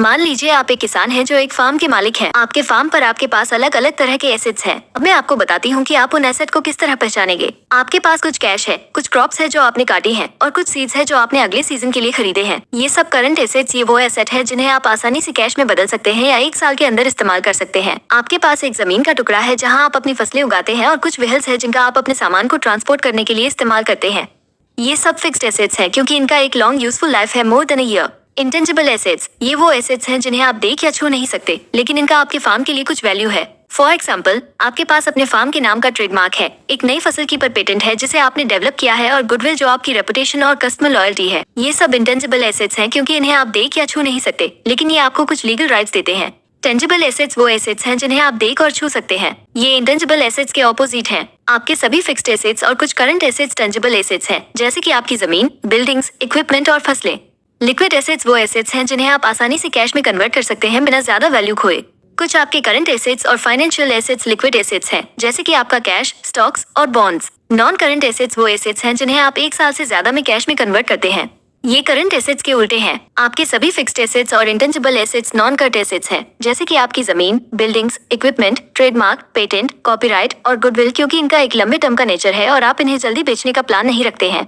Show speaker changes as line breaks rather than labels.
मान लीजिए आप एक किसान हैं जो एक फार्म के मालिक हैं। आपके फार्म पर आपके पास अलग अलग तरह के एसेट्स हैं। अब मैं आपको बताती हूँ कि आप उन एसेट को किस तरह पहचानेंगे। आपके पास कुछ कैश है, कुछ क्रॉप्स है जो आपने काटी हैं और कुछ सीड्स है जो आपने अगले सीजन के लिए खरीदे हैं। ये सब करंट एसेट्स, ये वो एसेट है जिन्हें आप आसानी से कैश में बदल सकते हैं या 1 साल के अंदर इस्तेमाल कर सकते हैं। आपके पास एक जमीन का टुकड़ा है जहाँ आप अपनी फसलें उगाते हैं और कुछ व्हीकल्स है जिनका आप अपने सामान को ट्रांसपोर्ट करने के लिए इस्तेमाल करते हैं। ये सब फिक्स्ड एसेट्स हैं क्योंकि इनका एक लॉन्ग यूजफुल लाइफ है, more than a year. Intangible assets, ये वो एसेट्स हैं जिन्हें आप देख या छू नहीं सकते, लेकिन इनका आपके फार्म के लिए कुछ वैल्यू है। फॉर एग्जाम्पल, आपके पास अपने फार्म के नाम का ट्रेडमार्क है, एक नई फसल की पर पेटेंट है जिसे आपने डेवलप किया है और गुडविल जो आपकी रेपुटेशन और कस्टमर लॉयल्टी है। ये सब इंटेंजिबल एसेट्स हैं क्योंकि इन्हें आप देख या छू नहीं सकते, लेकिन ये आपको कुछ लीगल राइट्स देते हैं। टेंजिबल एसेट्स वो एसेट्स हैं जिन्हें आप देख और छू सकते हैं। ये इंटेंजिबल एसेट्स के ऑपोजिट हैं। आपके सभी फिक्स्ड एसेट्स और कुछ करंट एसेट्स टेंजिबल एसेट्स हैं, जैसे कि आपकी जमीन, बिल्डिंग्स, इक्विपमेंट और फसलें। लिक्विड एसेट्स वो एसेट्स हैं जिन्हें आप आसानी से कैश में कन्वर्ट कर सकते हैं बिना ज्यादा वैल्यू खोए। कुछ आपके करंट एसेट्स और फाइनेंशियल एसेट्स लिक्विड एसेट्स हैं, जैसे कि आपका कैश, स्टॉक्स और बॉन्ड्स। नॉन करंट एसेट्स वो एसेट्स हैं जिन्हें आप 1 साल से ज्यादा में कैश में कन्वर्ट करते हैं। ये करंट एसेट्स के उल्टे हैं। आपके सभी फिक्स्ड एसेट्स और intangible assets non current assets हैं, जैसे कि आपकी जमीन, buildings, equipment, trademark, patent, copyright और गुडविल, क्योंकि इनका एक लंबे टर्म का नेचर है और आप इन्हें जल्दी बेचने का प्लान नहीं रखते हैं।